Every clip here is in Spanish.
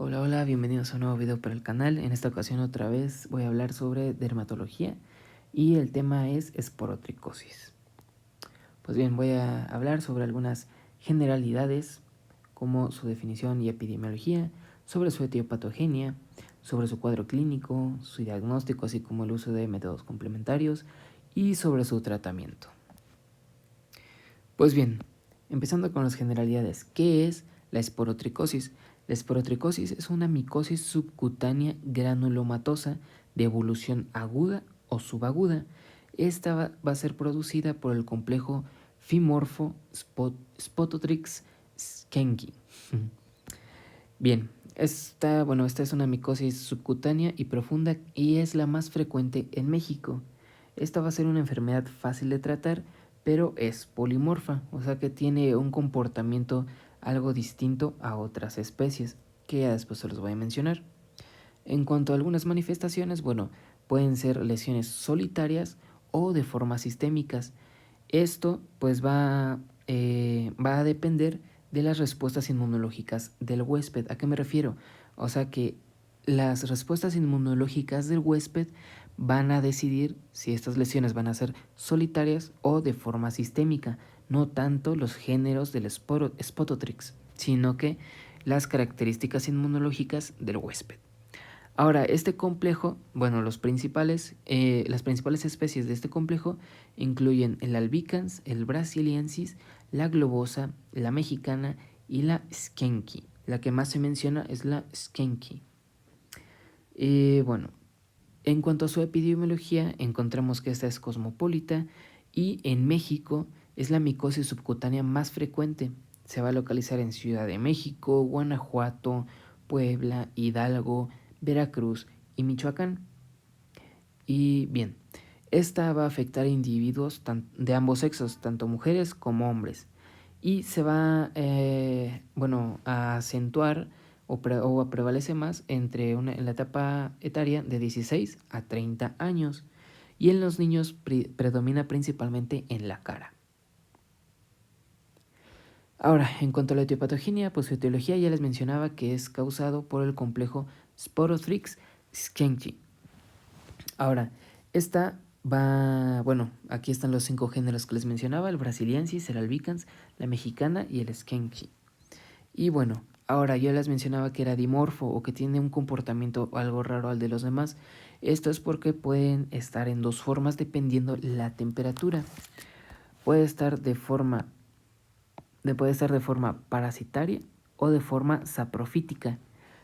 Hola, hola, bienvenidos a un nuevo video para el canal. En esta ocasión otra vez voy a hablar sobre dermatología y el tema es esporotricosis. Pues bien, voy a hablar sobre algunas generalidades como su definición y epidemiología, sobre su etiopatogenia, sobre su cuadro clínico, su diagnóstico, así como el uso de métodos complementarios y sobre su tratamiento. Pues bien, empezando con las generalidades, ¿qué es la esporotricosis? La esporotricosis es una micosis subcutánea granulomatosa de evolución aguda o subaguda. Esta va a ser producida por el complejo Fimorpho Spototrix schenki. Bien, esta es una micosis subcutánea y profunda y es la más frecuente en México. Esta va a ser una enfermedad fácil de tratar, pero es polimorfa, o sea que tiene un comportamiento algo distinto a otras especies, que ya después se los voy a mencionar. En cuanto a algunas manifestaciones, bueno, pueden ser lesiones solitarias o de formas sistémicas. Esto pues va a depender de las respuestas inmunológicas del huésped. ¿A qué me refiero? O sea que las respuestas inmunológicas del huésped van a decidir si estas lesiones van a ser solitarias o de forma sistémica, no tanto los géneros del Spototrix, sino que las características inmunológicas del huésped. Ahora, este complejo, bueno, las principales especies de este complejo incluyen el albicans, el brasiliensis, la globosa, la mexicana y la schenki. La que más se menciona es la schenki. Bueno, en cuanto a su epidemiología, encontramos que esta es cosmopolita y en México es la micosis subcutánea más frecuente. Se va a localizar en Ciudad de México, Guanajuato, Puebla, Hidalgo, Veracruz y Michoacán. Y bien, esta va a afectar a individuos de ambos sexos, tanto mujeres como hombres. Y se va a acentuar o prevalece más en la etapa etaria de 16 a 30 años. Y en los niños predomina principalmente en la cara. Ahora, en cuanto a la etiopatogenia, pues su etiología ya les mencionaba que es causado por el complejo Sporothrix schenki. Ahora, aquí están los 5 géneros que les mencionaba: el brasiliensis, el albicans, la mexicana y el schenki. Y bueno, ahora yo les mencionaba que era dimorfo o que tiene un comportamiento algo raro al de los demás. Esto es porque pueden estar en dos formas dependiendo la temperatura. Puede estar de forma parasitaria o de forma saprofítica.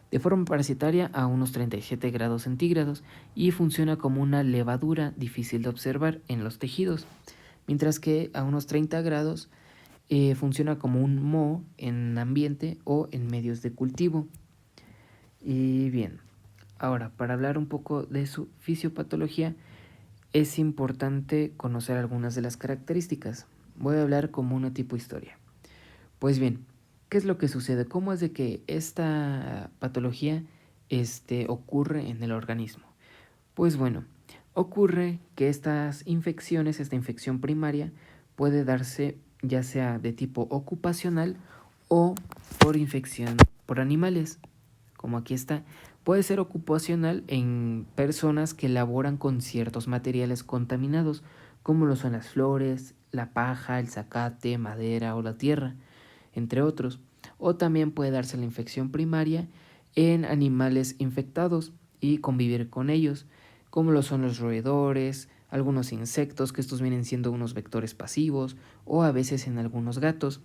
De forma parasitaria a unos 37 grados centígrados y funciona como una levadura difícil de observar en los tejidos, mientras que a unos 30 grados funciona como un moho en ambiente o en medios de cultivo. Y bien, ahora para hablar un poco de su fisiopatología es importante conocer algunas de las características. Voy a hablar como una tipo historia. Pues bien, ¿qué es lo que sucede? ¿Cómo es de que esta patología ocurre en el organismo? Pues bueno, ocurre que esta infección primaria, puede darse ya sea de tipo ocupacional o por infección por animales, como aquí está. Puede ser ocupacional en personas que laboran con ciertos materiales contaminados, como lo son las flores, la paja, el zacate, madera o la tierra, entre otros. O también puede darse la infección primaria en animales infectados y convivir con ellos, como lo son los roedores, algunos insectos, que estos vienen siendo unos vectores pasivos, o a veces en algunos gatos.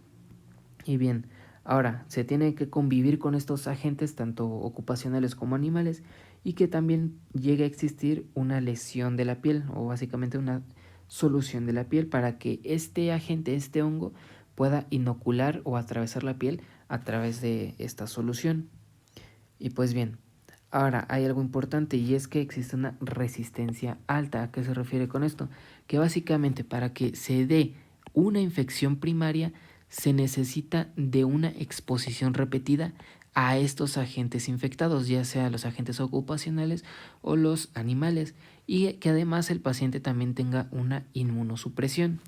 Y bien, ahora se tiene que convivir con estos agentes, tanto ocupacionales como animales, y que también llegue a existir una lesión de la piel, o básicamente una solución de la piel, para que este agente, este hongo, pueda inocular o atravesar la piel a través de esta solución. Y pues bien, ahora hay algo importante, y es que existe una resistencia alta. ¿A qué se refiere con esto? Que básicamente para que se dé una infección primaria se necesita de una exposición repetida a estos agentes infectados, ya sea los agentes ocupacionales o los animales, y que además el paciente también tenga una inmunosupresión.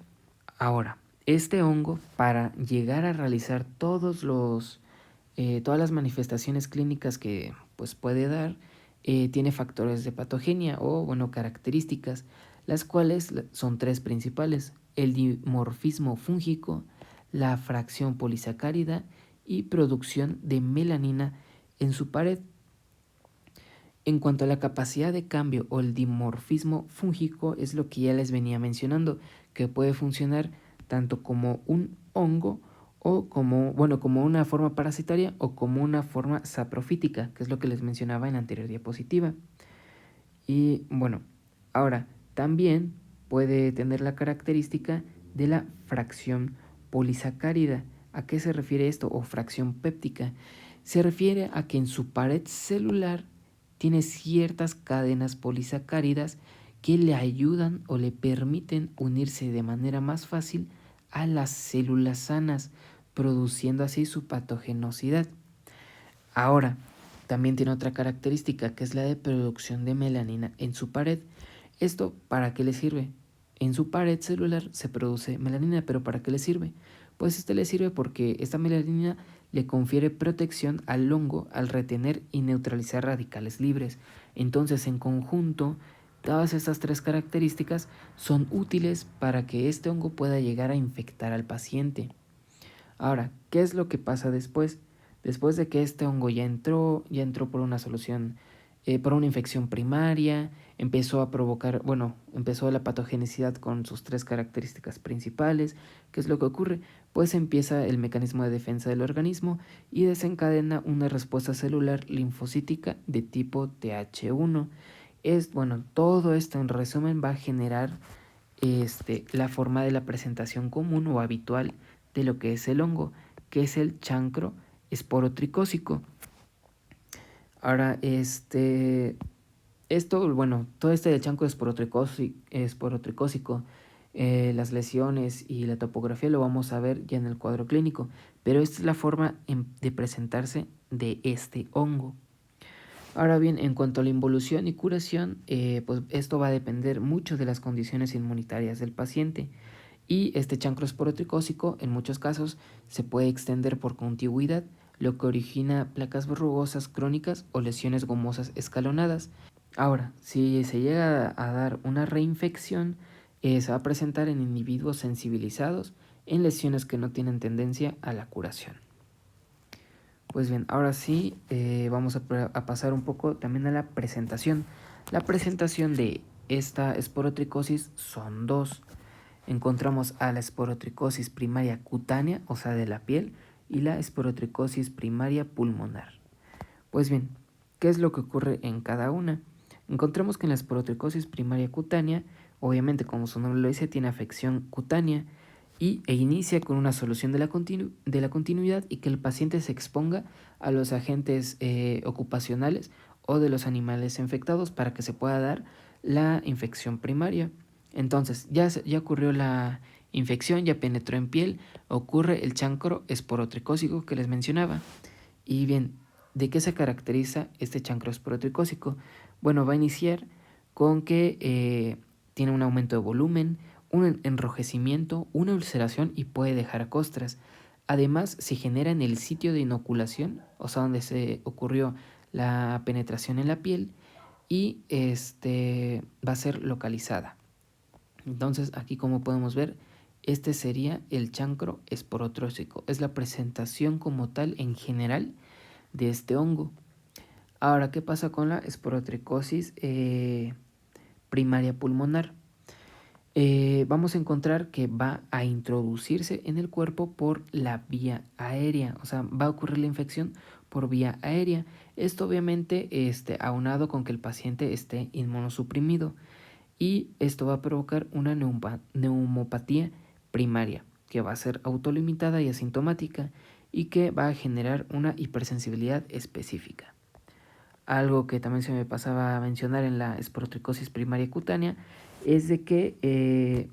Ahora, este hongo, para llegar a realizar todos todas las manifestaciones clínicas que pues, puede dar tiene factores de patogenia o bueno, características, las cuales son tres principales: el dimorfismo fúngico, la fracción polisacárida y producción de melanina en su pared. En cuanto a la capacidad de cambio o el dimorfismo fúngico, es lo que ya les venía mencionando, que puede funcionar tanto como un hongo o como, bueno, como una forma parasitaria o como una forma saprofítica, que es lo que les mencionaba en la anterior diapositiva. Y bueno, ahora también puede tener la característica de la fracción polisacárida. ¿A qué se refiere esto? O fracción péptica. Se refiere a que en su pared celular tiene ciertas cadenas polisacáridas que le ayudan o le permiten unirse de manera más fácil a las células sanas, produciendo así su patogenosidad. Ahora, también tiene otra característica que es la de producción de melanina en su pared. ¿Esto para qué le sirve? En su pared celular se produce melanina, pero ¿para qué le sirve? Pues este le sirve porque esta melanina le confiere protección al hongo al retener y neutralizar radicales libres. Entonces, en conjunto, todas estas tres características son útiles para que este hongo pueda llegar a infectar al paciente. Ahora, ¿qué es lo que pasa después? Después de que este hongo ya entró por una solución, por una infección primaria, empezó a provocar, bueno, empezó la patogenicidad con sus tres características principales. ¿Qué es lo que ocurre? Pues empieza el mecanismo de defensa del organismo y desencadena una respuesta celular linfocítica de tipo Th1. Bueno, todo esto en resumen va a generar la forma de la presentación común o habitual de lo que es el hongo, que es el chancro esporotricósico. Ahora, todo este del chancro esporotricósico, las lesiones y la topografía lo vamos a ver ya en el cuadro clínico, pero esta es la forma de presentarse de este hongo. Ahora bien, en cuanto a la involución y curación, pues esto va a depender mucho de las condiciones inmunitarias del paciente. Y este chancro esporotricósico en muchos casos se puede extender por contigüidad, lo que origina placas verrugosas crónicas o lesiones gomosas escalonadas. Ahora, si se llega a dar una reinfección, se va a presentar en individuos sensibilizados en lesiones que no tienen tendencia a la curación. Pues bien, ahora sí vamos a pasar un poco también a la presentación. La presentación de esta esporotricosis son dos. Encontramos a la esporotricosis primaria cutánea, o sea, de la piel, y la esporotricosis primaria pulmonar. Pues bien, ¿qué es lo que ocurre en cada una? Encontramos que en la esporotricosis primaria cutánea, obviamente como su nombre lo dice, tiene afección cutánea e inicia con una solución de la continuidad y que el paciente se exponga a los agentes ocupacionales o de los animales infectados para que se pueda dar la infección primaria. Entonces, ya ocurrió la infección, ya penetró en piel, ocurre el chancro esporotricósico que les mencionaba. Y bien, ¿de qué se caracteriza este chancro esporotricósico? Bueno, va a iniciar con que tiene un aumento de volumen, un enrojecimiento, una ulceración y puede dejar costras. Además, se genera en el sitio de inoculación, o sea, donde se ocurrió la penetración en la piel, y va a ser localizada. Entonces, aquí como podemos ver, este sería el chancro esporotróxico. Es la presentación como tal en general de este hongo. Ahora, ¿qué pasa con la esporotricosis primaria pulmonar? Vamos a encontrar que va a introducirse en el cuerpo por la vía aérea, o sea, va a ocurrir la infección por vía aérea. Esto obviamente aunado con que el paciente esté inmunosuprimido, y esto va a provocar una neumopatía primaria que va a ser autolimitada y asintomática y que va a generar una hipersensibilidad específica. Algo que también se me pasaba a mencionar en la esporotricosis primaria cutánea es de que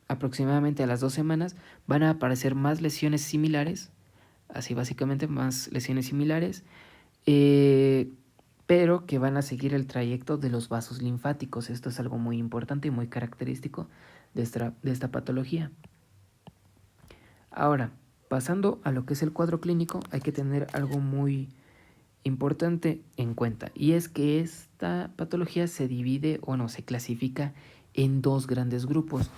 aproximadamente a las 2 semanas van a aparecer más lesiones similares, así básicamente más lesiones similares, pero que van a seguir el trayecto de los vasos linfáticos. Esto es algo muy importante y muy característico de esta patología. Ahora, Pasando a lo que es el cuadro clínico, hay que tener algo muy importante en cuenta, y es que esta patología se divide o no se clasifica en dos grandes grupos: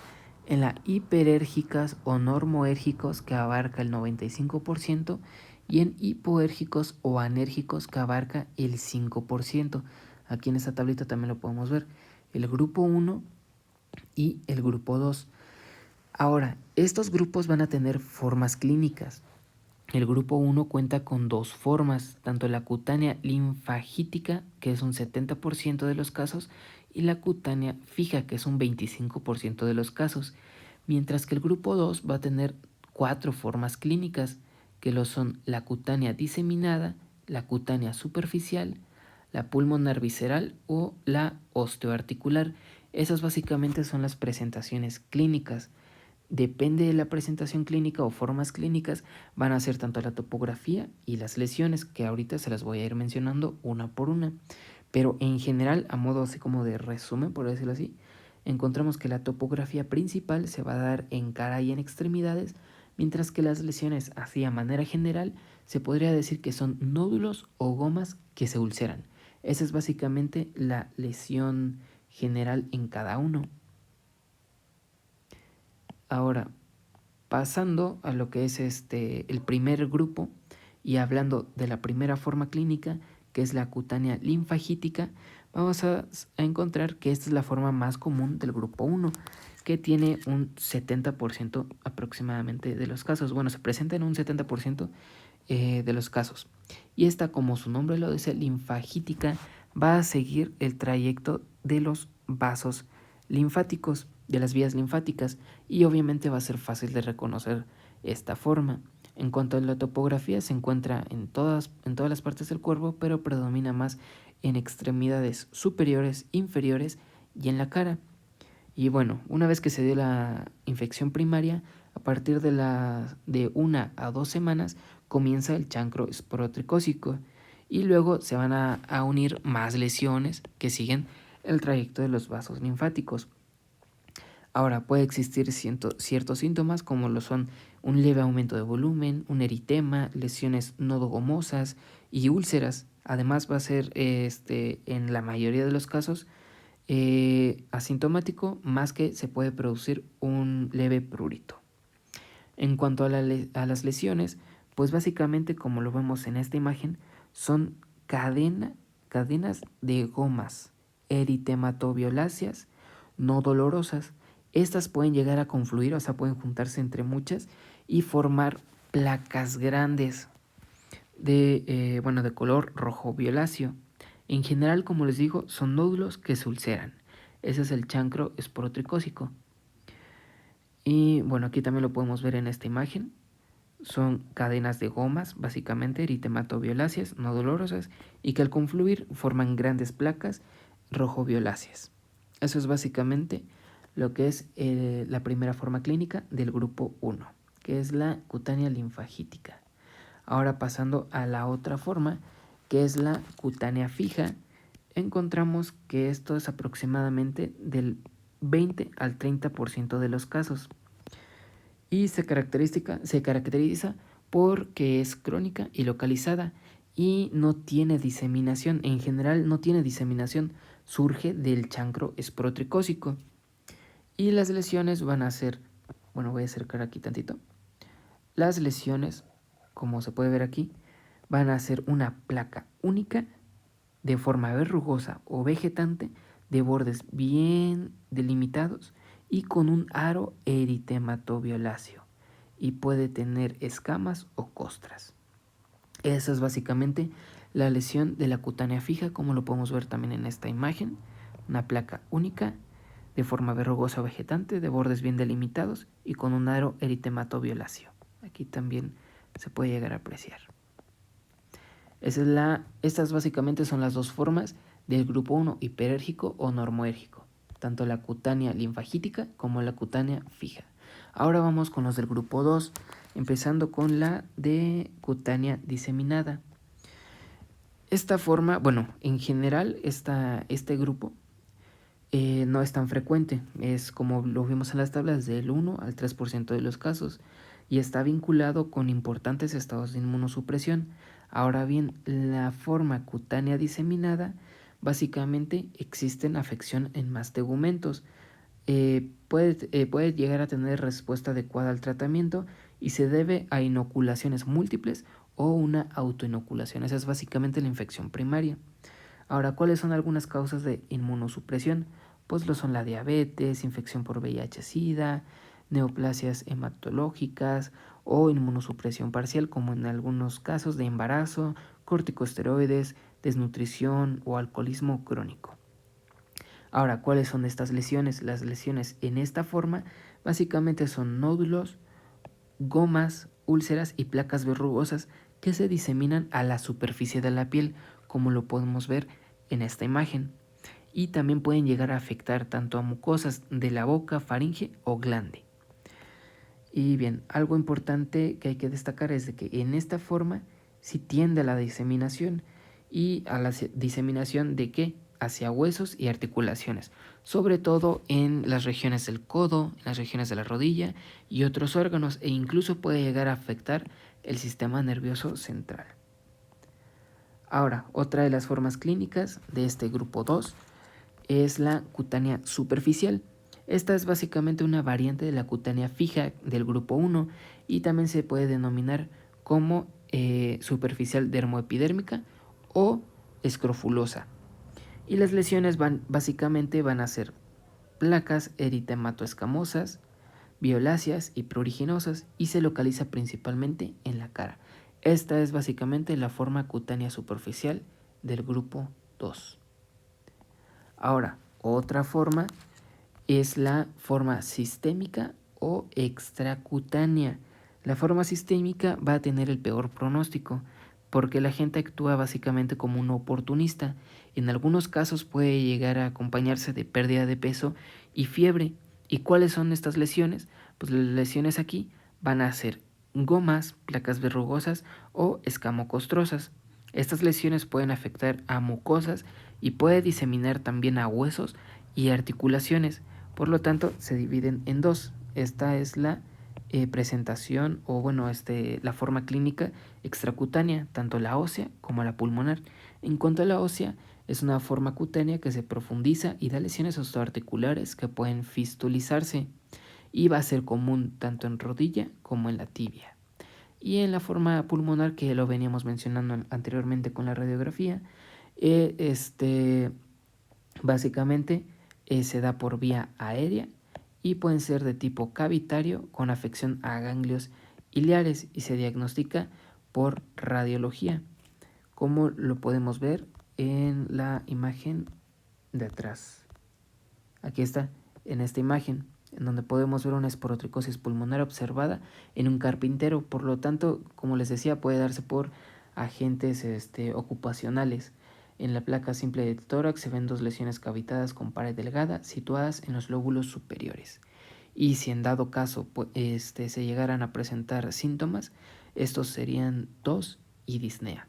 en la hiperérgicas o normoérgicos, que abarca el 95%, y en hipoérgicos o anérgicos, que abarca el 5%. Aquí en esta tablita también lo podemos ver, el grupo 1 y el grupo 2. Ahora, estos grupos van a tener formas clínicas. El grupo 1 cuenta con dos formas, tanto la cutánea linfagítica, que es un 70% de los casos, y la cutánea fija, que es un 25% de los casos, mientras que el grupo 2 va a tener cuatro formas clínicas, que lo son la cutánea diseminada, la cutánea superficial, la pulmonar visceral o la osteoarticular. Esas básicamente son las presentaciones clínicas. Depende de la presentación clínica o formas clínicas, van a ser tanto la topografía y las lesiones, que ahorita se las voy a ir mencionando una por una. Pero en general, a modo así como de resumen, por decirlo así, encontramos que la topografía principal se va a dar en cara y en extremidades, mientras que las lesiones, así a manera general, se podría decir que son nódulos o gomas que se ulceran. Esa es básicamente la lesión general en cada uno. Ahora, pasando a lo que es el primer grupo y hablando de la primera forma clínica, que es la cutánea linfagítica, vamos a encontrar que esta es la forma más común del grupo 1, que tiene un 70% aproximadamente de los casos. Bueno, se presenta en un 70% de los casos. Y esta, como su nombre lo dice, linfagítica, va a seguir el trayecto de los vasos linfáticos, de las vías linfáticas, y obviamente va a ser fácil de reconocer esta forma. En cuanto a la topografía, se encuentra en todas las partes del cuerpo, pero predomina más en extremidades superiores, inferiores y en la cara. Y bueno, una vez que se dio la infección primaria, a partir de 1 a 2 semanas comienza el chancro esporotricósico, y luego se van a unir más lesiones que siguen el trayecto de los vasos linfáticos. Ahora, puede existir ciertos síntomas como lo son un leve aumento de volumen, un eritema, lesiones nodogomosas y úlceras. Además, va a ser en la mayoría de los casos asintomático, más que se puede producir un leve prurito. En cuanto a las lesiones, pues básicamente, como lo vemos en esta imagen, son cadenas de gomas eritematoviolaceas no dolorosas. Estas pueden llegar a confluir, o sea, pueden juntarse entre muchas y formar placas grandes de color rojo violáceo. En general, como les digo, son nódulos que se ulceran. Ese es el chancro esporotricósico. Y bueno, aquí también lo podemos ver en esta imagen. Son cadenas de gomas, básicamente eritematoviolaceas no dolorosas, y que al confluir forman grandes placas rojo-violáceas. Eso es básicamente lo que es la primera forma clínica del grupo 1, que es la cutánea linfagítica. Ahora, pasando a la otra forma, que es la cutánea fija, encontramos que esto es aproximadamente del 20 al 30% de los casos, y se caracteriza porque es crónica y localizada y no tiene diseminación. En general no tiene diseminación, surge del chancro esporotricósico. Y las lesiones van a ser, bueno, voy a acercar aquí tantito. Las lesiones, como se puede ver aquí, van a ser una placa única de forma verrugosa o vegetante, de bordes bien delimitados y con un aro eritematoviolacio, y puede tener escamas o costras. Esa es básicamente la lesión de la cutánea fija, como lo podemos ver también en esta imagen. Una placa única de forma verrugosa o vegetante, de bordes bien delimitados y con un aro eritematoviolacio. Aquí también se puede llegar a apreciar. Estas básicamente son las dos formas del grupo 1, hiperérgico o normoérgico, tanto la cutánea linfagítica como la cutánea fija. Ahora vamos con los del grupo 2, empezando con la de cutánea diseminada. Esta forma, bueno, en general este grupo no es tan frecuente, es como lo vimos en las tablas, del 1 al 3% de los casos. y está vinculado con importantes estados de inmunosupresión. Ahora bien, la forma cutánea diseminada, básicamente existen afección en más tegumentos. Puede llegar a tener respuesta adecuada al tratamiento y se debe a inoculaciones múltiples o una autoinoculación. Esa es básicamente la infección primaria. Ahora, ¿cuáles son algunas causas de inmunosupresión? Pues lo son la diabetes, infección por VIH-Sida, neoplasias hematológicas o inmunosupresión parcial, como en algunos casos de embarazo, corticosteroides, desnutrición o alcoholismo crónico. Ahora, ¿cuáles son estas lesiones? Las lesiones en esta forma básicamente son nódulos, gomas, úlceras y placas verrugosas que se diseminan a la superficie de la piel, como lo podemos ver en esta imagen. Y también pueden llegar a afectar tanto a mucosas de la boca, faringe o glande. Y bien, algo importante que hay que destacar es de que en esta forma sí tiende a la diseminación. ¿Y a la diseminación de qué? Hacia huesos y articulaciones, sobre todo en las regiones del codo, en las regiones de la rodilla y otros órganos, e incluso puede llegar a afectar el sistema nervioso central. Ahora, otra de las formas clínicas de este grupo 2 es la cutánea superficial. Esta es básicamente una variante de la cutánea fija del grupo 1 y también se puede denominar como superficial dermoepidérmica o escrofulosa. Y las lesiones básicamente van a ser placas eritematoescamosas, violáceas y pruriginosas y se localiza principalmente en la cara. Esta es básicamente la forma cutánea superficial del grupo 2. Ahora, otra forma es la forma sistémica o extracutánea. La forma sistémica va a tener el peor pronóstico porque la gente actúa básicamente como un oportunista. En algunos casos puede llegar a acompañarse de pérdida de peso y fiebre. ¿Y cuáles son estas lesiones? Pues las lesiones aquí van a ser gomas, placas verrugosas o escamocostrosas. Estas lesiones pueden afectar a mucosas y puede diseminar también a huesos y articulaciones. Por lo tanto, se dividen en dos. Esta es la presentación o la forma clínica extracutánea, tanto la ósea como la pulmonar. En cuanto a la ósea, es una forma cutánea que se profundiza y da lesiones osteoarticulares que pueden fistulizarse y va a ser común tanto en rodilla como en la tibia. Y en la forma pulmonar, que lo veníamos mencionando anteriormente con la radiografía, básicamente se da por vía aérea y pueden ser de tipo cavitario con afección a ganglios iliares y se diagnostica por radiología, como lo podemos ver en la imagen de atrás. Aquí está, en esta imagen, en donde podemos ver una esporotricosis pulmonar observada en un carpintero. Por lo tanto, como les decía, puede darse por agentes ocupacionales. En la placa simple del tórax se ven dos lesiones cavitadas con pared delgada situadas en los lóbulos superiores. Y si en dado caso se llegaran a presentar síntomas, estos serían tos y disnea.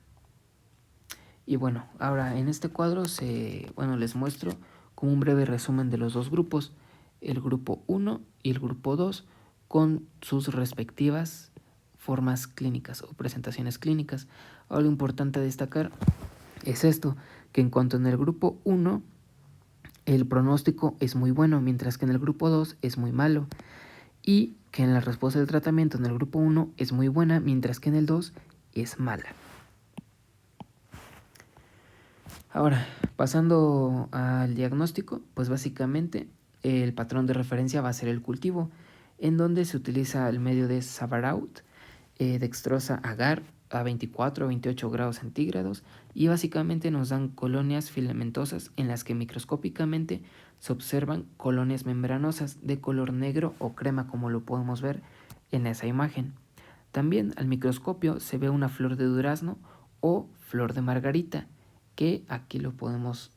Y bueno, ahora en este cuadro les muestro como un breve resumen de los dos grupos, el grupo 1 y el grupo 2, con sus respectivas formas clínicas o presentaciones clínicas. Ahora lo importante a destacar es esto, que en cuanto en el grupo 1 el pronóstico es muy bueno, mientras que en el grupo 2 es muy malo, y que en la respuesta del tratamiento en el grupo 1 es muy buena, mientras que en el 2 es mala. Ahora, pasando al diagnóstico, pues básicamente el patrón de referencia va a ser el cultivo, en donde se utiliza el medio de Savaraut, dextrosa agar a 24 o 28 grados centígrados y básicamente nos dan colonias filamentosas en las que microscópicamente se observan colonias membranosas de color negro o crema, como lo podemos ver en esa imagen. También al microscopio se ve una flor de durazno o flor de margarita, que aquí lo podemos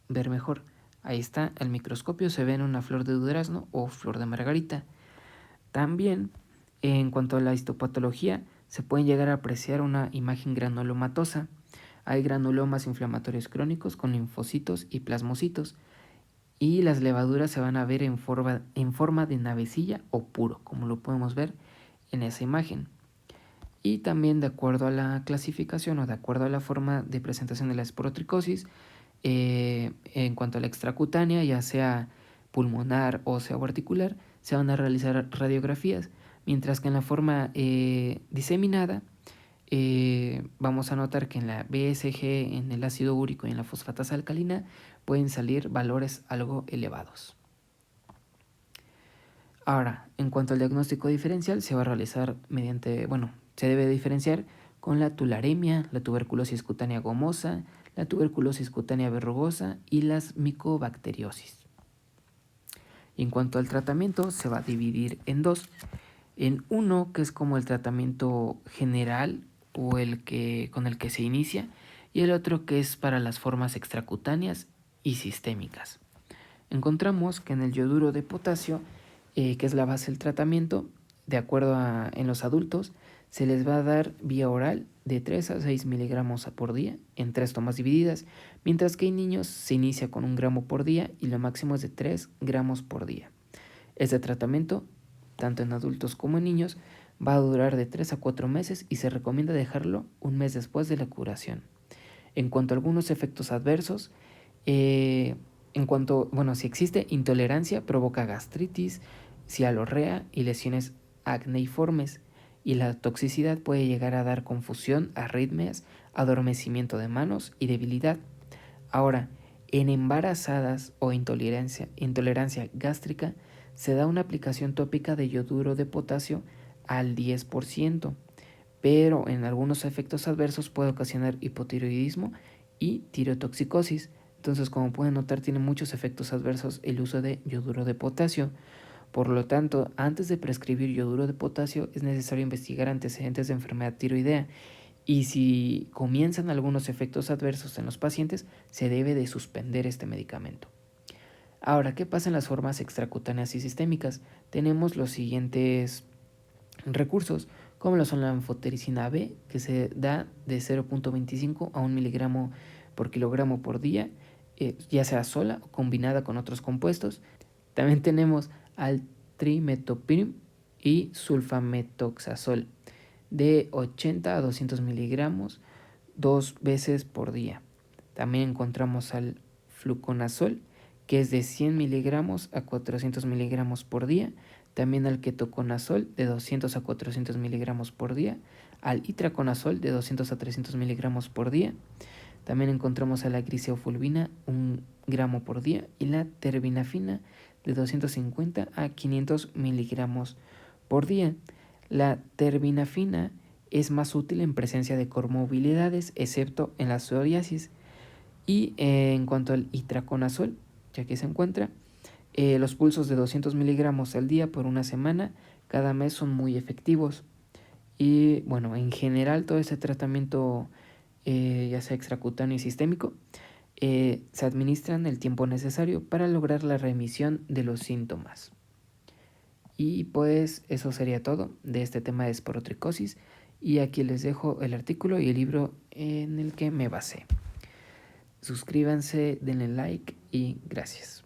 ver mejor. Ahí está, al microscopio se ven una flor de durazno o flor de margarita. También, en cuanto a la histopatología, se puede llegar a apreciar una imagen granulomatosa. Hay granulomas inflamatorios crónicos con linfocitos y plasmocitos, y las levaduras se van a ver en forma de navecilla o puro, como lo podemos ver en esa imagen. Y también de acuerdo a la clasificación o de acuerdo a la forma de presentación de la esporotricosis, en cuanto a la extracutánea, ya sea pulmonar o sea articular, se van a realizar radiografías, mientras que en la forma diseminada vamos a notar que en la BSG, en el ácido úrico y en la fosfatasa alcalina pueden salir valores algo elevados. Ahora, en cuanto al diagnóstico diferencial, se va a realizar se debe diferenciar con la tularemia, la tuberculosis cutánea gomosa, la tuberculosis cutánea verrugosa y las micobacteriosis. Y en cuanto al tratamiento, se va a dividir en dos. En uno, que es como el tratamiento general o con el que se inicia, y el otro que es para las formas extracutáneas y sistémicas. Encontramos que en el yoduro de potasio, que es la base del tratamiento, de acuerdo en los adultos, se les va a dar vía oral de 3 a 6 miligramos por día en 3 tomas divididas, mientras que en niños se inicia con 1 gramo por día y lo máximo es de 3 gramos por día. Este tratamiento, tanto en adultos como en niños, va a durar de 3 a 4 meses y se recomienda dejarlo un mes después de la curación. En cuanto a algunos efectos adversos, si existe intolerancia, provoca gastritis, cialorrea y lesiones acneiformes, y la toxicidad puede llegar a dar confusión, arritmias, adormecimiento de manos y debilidad. Ahora, en embarazadas o intolerancia gástrica, se da una aplicación tópica de yoduro de potasio al 10%, pero en algunos efectos adversos puede ocasionar hipotiroidismo y tirotoxicosis. Entonces, como pueden notar, tiene muchos efectos adversos el uso de yoduro de potasio. Por lo tanto, antes de prescribir yoduro de potasio es necesario investigar antecedentes de enfermedad tiroidea, y si comienzan algunos efectos adversos en los pacientes, se debe de suspender este medicamento. Ahora, ¿qué pasa en las formas extracutáneas y sistémicas? Tenemos los siguientes recursos, como lo son la anfotericina B, que se da de 0.25 a 1 miligramo por kilogramo por día, ya sea sola o combinada con otros compuestos. También tenemos al trimetopirim y sulfametoxazol de 80 a 200 miligramos 2 veces por día. También encontramos al fluconazol, que es de 100 miligramos a 400 miligramos por día. También al ketoconazol de 200 a 400 miligramos por día. Al itraconazol de 200 a 300 miligramos por día. También encontramos a la griseofulvina 1 gramo por día y la terbinafina de 250 a 500 miligramos por día. La terbinafina es más útil en presencia de comorbilidades, excepto en la psoriasis. Y en cuanto al itraconazol, ya que se encuentra, los pulsos de 200 miligramos al día por una semana cada mes son muy efectivos. Y bueno, en general todo este tratamiento, ya sea extracutáneo y sistémico, se administran el tiempo necesario para lograr la remisión de los síntomas. Y pues eso sería todo de este tema de esporotricosis, y aquí les dejo el artículo y el libro en el que me basé. Suscríbanse, denle like y gracias.